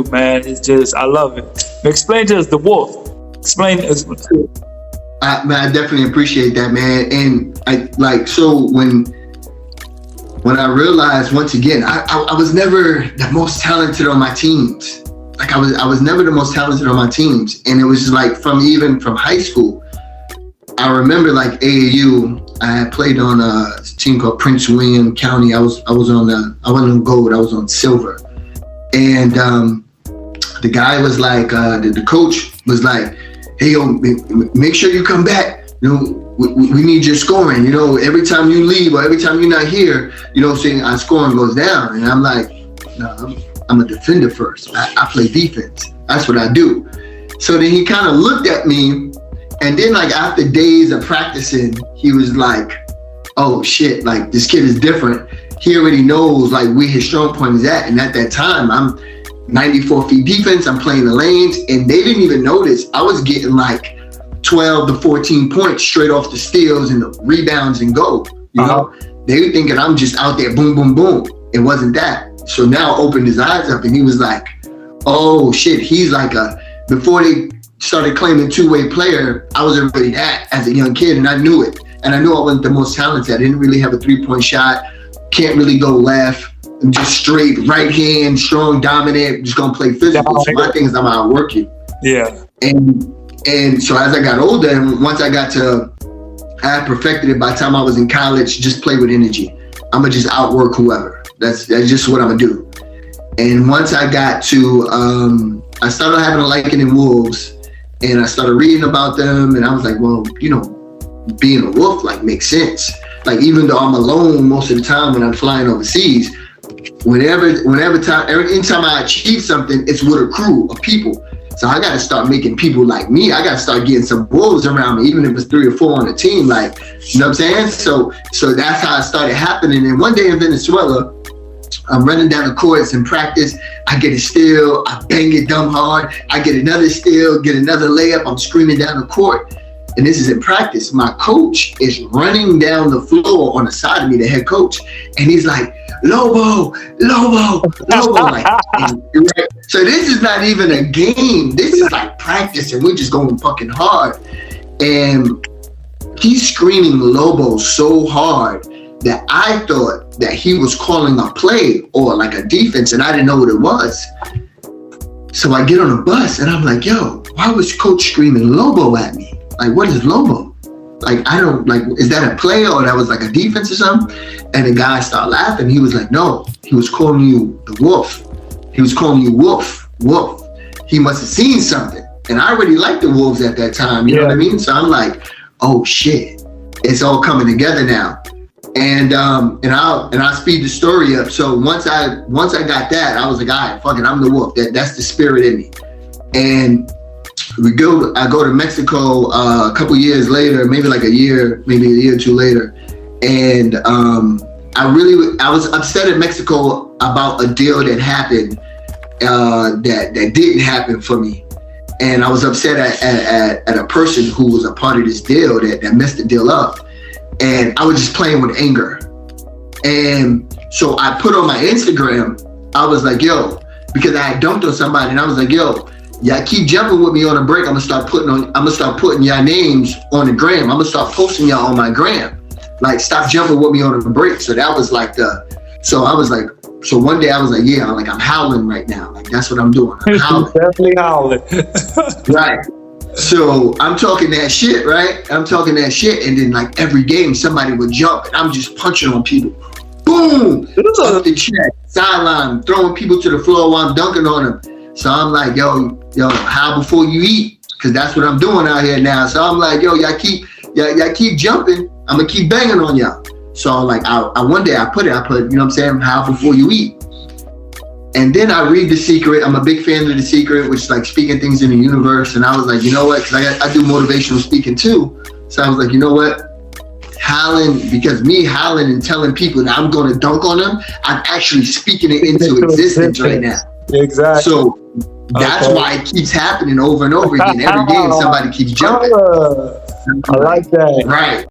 man, it's just, I love it. Explain to us the wolf. Explain us. Man, I definitely appreciate that, man. And I like, so when I realized, once again, I was never the most talented on my teams. Like I was never the most talented on my teams. And it was like from high school, I remember like AAU, I had played on a team called Prince William County. I wasn't on gold, I was on silver. And the guy was like, the coach was like, hey, yo, make sure you come back. You know, we need your scoring. You know, every time you leave or every time you're not here, you know, saying our scoring goes down. And I'm like, no, I'm a defender first. I play defense. That's what I do. So then he kind of looked at me, and then like after days of practicing, he was like, oh shit, like this kid is different. He already knows like where his strong point is at. And at that time, I'm 94 feet defense, I'm playing the lanes, and they didn't even notice I was getting like 12 to 14 points straight off the steals and the rebounds and go. You know, they were thinking I'm just out there boom, boom, boom. It wasn't that. So now I opened his eyes up, and he was like, oh shit, he's like before they started claiming two-way player, I was already that as a young kid, and I knew it. And I knew I wasn't the most talented. I didn't really have a three-point shot, can't really go left. I'm just straight right hand, strong, dominant, just gonna play physical. So my thing is I'm gonna outwork you. Yeah. And so as I got older, and once I had perfected it by the time I was in college, just play with energy. I'm gonna just outwork whoever. That's just what I'm gonna do. And once I got to, I started having a liking in wolves, and I started reading about them, and I was like, well, you know, being a wolf like makes sense. Like even though I'm alone most of the time when I'm flying overseas, anytime I achieve something, it's with a crew of people. So I got to start making people like me. I got to start getting some wolves around me, even if it's 3 or 4 on a team. Like, you know what I'm saying? So that's how it started happening. And one day in Venezuela, I'm running down the courts in practice. I get a steal, I bang it dumb hard. I get another steal, get another layup. I'm screaming down the court. And this is in practice. My coach is running down the floor on the side of me, the head coach. And he's like, Lobo. Like, so this is not even a game. This is like practice, and we're just going fucking hard. And he's screaming Lobo so hard that I thought that he was calling a play or like a defense, and I didn't know what it was. So I get on a bus, and I'm like, yo, why was coach screaming Lobo at me? Like, what is Lobo? Like, I don't, like, is that a play or that was like a defense or something? And the guy started laughing. He was like, no, he was calling you the wolf. He was calling you wolf. He must have seen something. And I already liked the wolves at that time, you know what I mean? So I'm like, oh shit, it's all coming together now. And I'll speed the story up. So once I got that, I was like, all right, fuck it, I'm the wolf. That's the spirit in me. And I go to Mexico a couple years later, maybe a year or two later, and I was upset at Mexico about a deal that happened that didn't happen for me, and I was upset at a person who was a part of this deal that messed the deal up, and I was just playing with anger, and so I put on my Instagram, I was like, yo, because I had dumped on somebody, and I was like, yo, y'all keep jumping with me on a break. I'm gonna start putting y'all names on the gram. I'm gonna start posting y'all on my gram. Like, stop jumping with me on the break. So that was like so one day I was like, yeah, I'm howling right now. Like, that's what I'm doing. I'm howling. Definitely howling. Right. So I'm talking that shit, right? And then like every game somebody would jump, and I'm just punching on people. Boom! Up the check, sideline, throwing people to the floor while I'm dunking on them. So I'm like, yo, how before you eat? Because that's what I'm doing out here now. So I'm like, yo, y'all keep jumping. I'm gonna keep banging on y'all. So like, one day I put, you know what I'm saying, how before you eat. And then I read The Secret. I'm a big fan of The Secret, which is like speaking things in the universe. And I was like, you know what? Because I do motivational speaking too. So I was like, you know what? Howling, because me howling and telling people that I'm gonna dunk on them, I'm actually speaking it into existence right now. Exactly. So that's why it keeps happening over and over again. Every game somebody keeps jumping. I like that. Right.